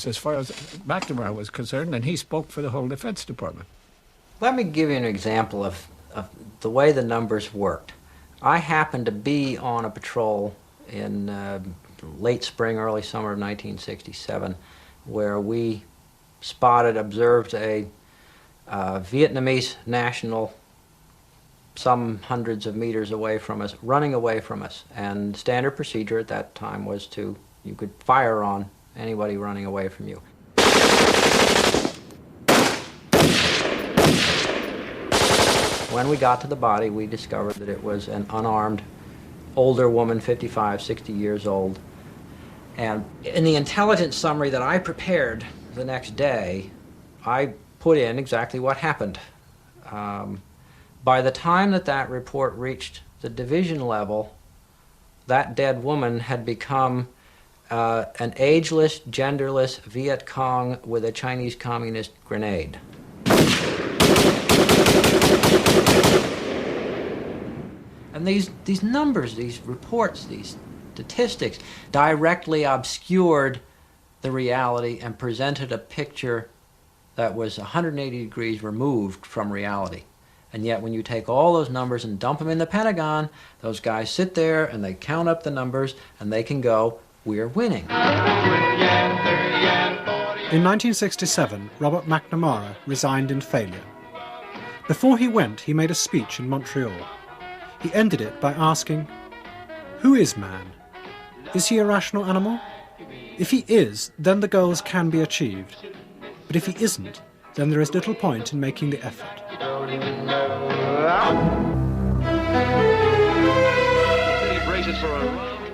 as far as McNamara was concerned, and he spoke for the whole Defense Department. Let me give you an example of the way the numbers worked. I happened to be on a patrol in late spring, early summer of 1967, where we observed a Vietnamese national some hundreds of meters away from us, running away from us. And standard procedure at that time was you could fire on anybody running away from you. When we got to the body, we discovered that it was an unarmed older woman, 55, 60 years old. And in the intelligence summary that I prepared the next day, I put in exactly what happened. By the time that report reached the division level, that dead woman had become an ageless, genderless Viet Cong with a Chinese communist grenade. And these numbers, these reports, these statistics directly obscured the reality and presented a picture that was 180 degrees removed from reality. And yet when you take all those numbers and dump them in the Pentagon, those guys sit there and they count up the numbers and they can go, we're winning. In 1967, Robert McNamara resigned in failure. Before he went, he made a speech in Montreal. He ended it by asking, "Who is man? Is he a rational animal? If he is, then the goals can be achieved. But if he isn't, then there is little point in making the effort."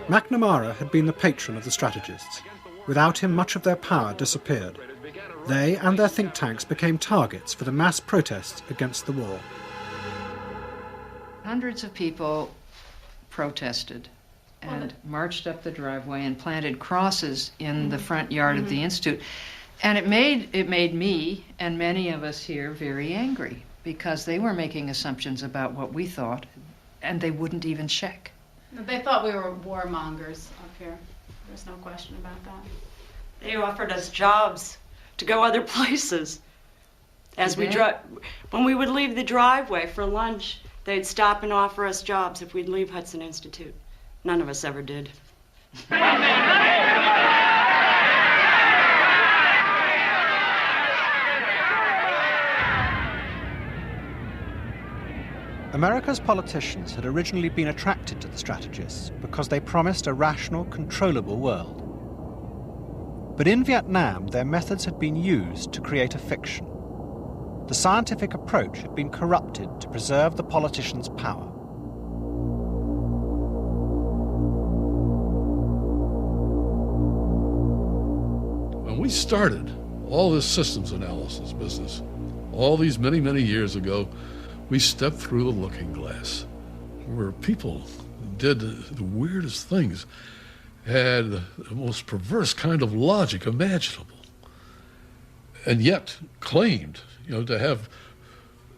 McNamara had been the patron of the strategists. Without him, much of their power disappeared. They and their think tanks became targets for the mass protests against the war. Hundreds of people protested and marched up the driveway and planted crosses in the front yard of the Institute. And it made me and many of us here very angry, because they were making assumptions about what we thought, and they wouldn't even check. They thought we were warmongers up here. There's no question about that. They offered us jobs to go other places. When we would leave the driveway for lunch, they'd stop and offer us jobs if we'd leave Hudson Institute. None of us ever did. America's politicians had originally been attracted to the strategists because they promised a rational, controllable world. But in Vietnam, their methods had been used to create a fiction. The scientific approach had been corrupted to preserve the politicians' power. When we started all this systems analysis business, all these many, many years ago, we stepped through the looking glass where people did the weirdest things, had the most perverse kind of logic imaginable, and yet claimed, to have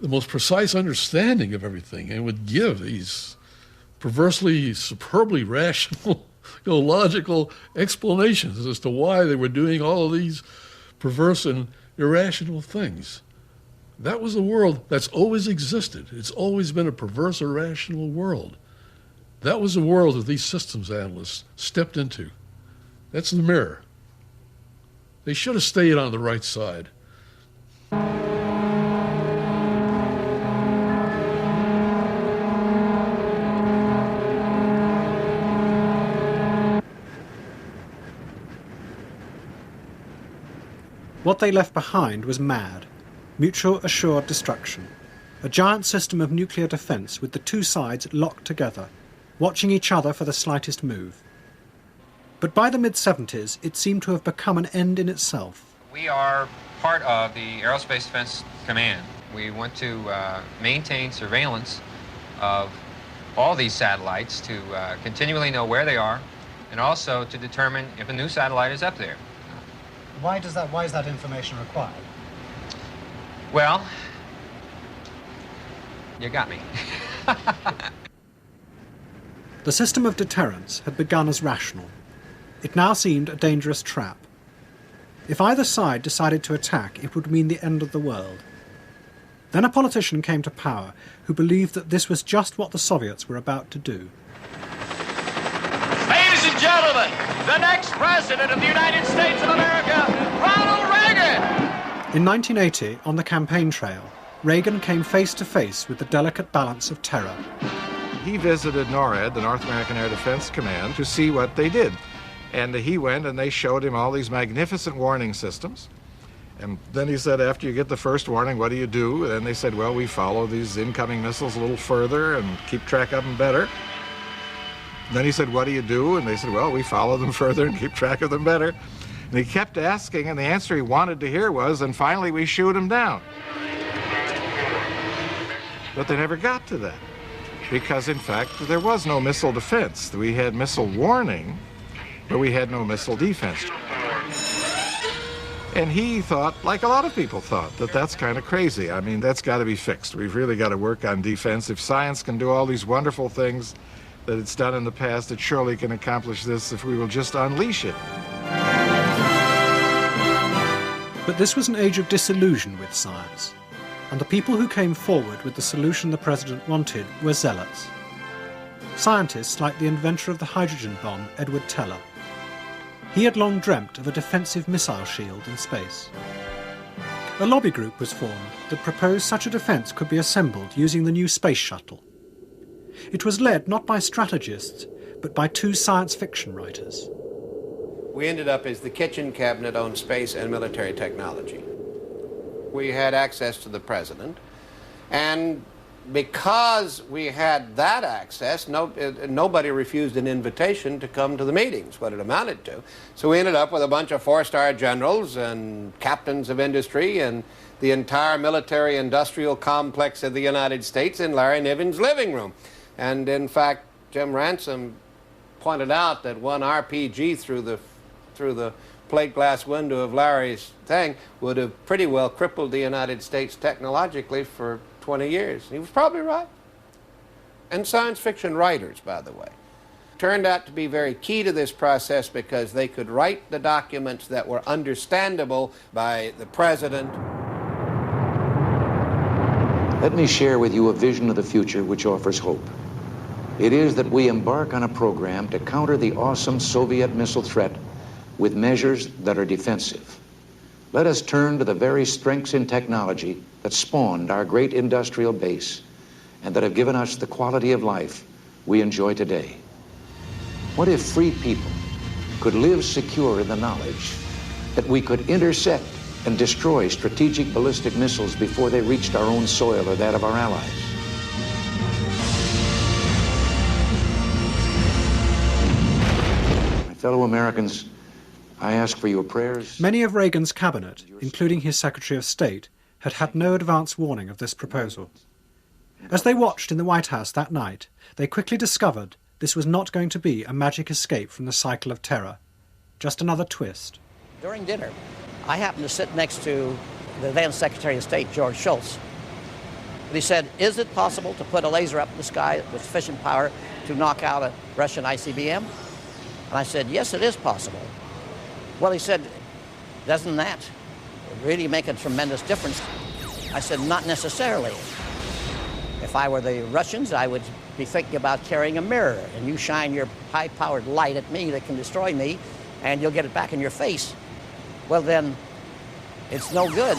the most precise understanding of everything, and would give these perversely, superbly rational, logical explanations as to why they were doing all of these perverse and irrational things. That was a world that's always existed. It's always been a perverse, irrational world. That was the world that these systems analysts stepped into. That's the mirror. They should have stayed on the right side. What they left behind was MAD, mutual assured destruction, a giant system of nuclear defense with the two sides locked together, watching each other for the slightest move. But by the mid-70s, it seemed to have become an end in itself. We are part of the Aerospace Defense Command. We want to maintain surveillance of all these satellites to continually know where they are, and also to determine if a new satellite is up there. Why is that information required? Well, you got me. The system of deterrence had begun as rational. It now seemed a dangerous trap. If either side decided to attack, it would mean the end of the world. Then a politician came to power who believed that this was just what the Soviets were about to do. Ladies and gentlemen, the next President of the United States of America, Ronald Reagan! In 1980, on the campaign trail, Reagan came face to face with the delicate balance of terror. He visited NORAD, the North American Air Defense Command, to see what they did. And he went and they showed him all these magnificent warning systems. And then he said, after you get the first warning, what do you do? And they said, well, we follow these incoming missiles a little further and keep track of them better. And then he said, what do you do? And they said, well, we follow them further and keep track of them better. And he kept asking, and the answer he wanted to hear was, and finally we shoot them down. But they never got to that, because in fact there was no missile defense. We had missile warning, but we had no missile defense. And he thought, like a lot of people thought, that that's kind of crazy. I mean, that's got to be fixed. We've really got to work on defense. If science can do all these wonderful things that it's done in the past, it surely can accomplish this if we will just unleash it. But this was an age of disillusion with science, and the people who came forward with the solution the president wanted were zealots. Scientists like the inventor of the hydrogen bomb, Edward Teller. He had long dreamt of a defensive missile shield in space. A lobby group was formed that proposed such a defence could be assembled using the new space shuttle. It was led not by strategists, but by two science fiction writers. We ended up as the kitchen cabinet on space and military technology. We had access to the president, and because we had that access, nobody refused an invitation to come to the meetings, what it amounted to. So we ended up with a bunch of four-star generals and captains of industry and the entire military-industrial complex of the United States in Larry Niven's living room. And in fact, Jim Ransom pointed out that one RPG through the plate glass window of Larry's thing would have pretty well crippled the United States technologically for 20 years. He was probably right. And science fiction writers, by the way, turned out to be very key to this process because they could write the documents that were understandable by the president. Let me share with you a vision of the future which offers hope. It is that we embark on a program to counter the awesome Soviet missile threat with measures that are defensive. Let us turn to the very strengths in technology that spawned our great industrial base and that have given us the quality of life we enjoy today. What if free people could live secure in the knowledge that we could intercept and destroy strategic ballistic missiles before they reached our own soil or that of our allies? My fellow Americans, I ask for your prayers. Many of Reagan's cabinet, including his Secretary of State, had had no advance warning of this proposal. As they watched in the White House that night, they quickly discovered this was not going to be a magic escape from the cycle of terror, just another twist. During dinner, I happened to sit next to the then Secretary of State, George Shultz. And he said, is it possible to put a laser up in the sky with sufficient power to knock out a Russian ICBM? And I said, yes, it is possible. Well, he said, doesn't that really make a tremendous difference? I said, not necessarily. If I were the Russians, I would be thinking about carrying a mirror, and you shine your high-powered light at me that can destroy me, and you'll get it back in your face. Well, then, it's no good.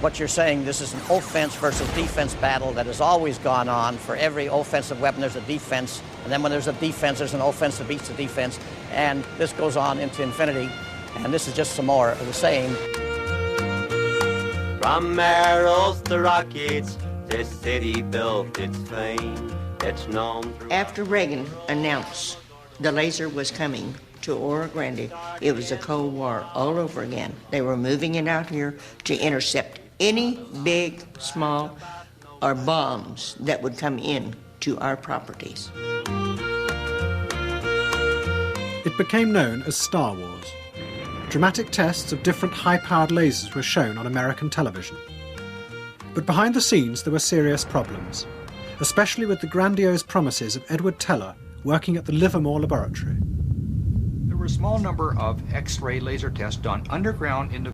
What you're saying, this is an offense versus defense battle that has always gone on. For every offensive weapon, there's a defense, and then when there's a defense, there's an offense that beats the defense, and this goes on into infinity, and this is just some more of the same. From arrows to rockets, this city built its fame. It's known. After Reagan announced the laser was coming to Oro Grande, it was a Cold War all over again. They were moving it out here to intercept any big, small, or bombs that would come in to our properties. It became known as Star Wars. Dramatic tests of different high-powered lasers were shown on American television. But behind the scenes there were serious problems, especially with the grandiose promises of Edward Teller working at the Livermore Laboratory. The were a small number of X-ray laser tests done underground in the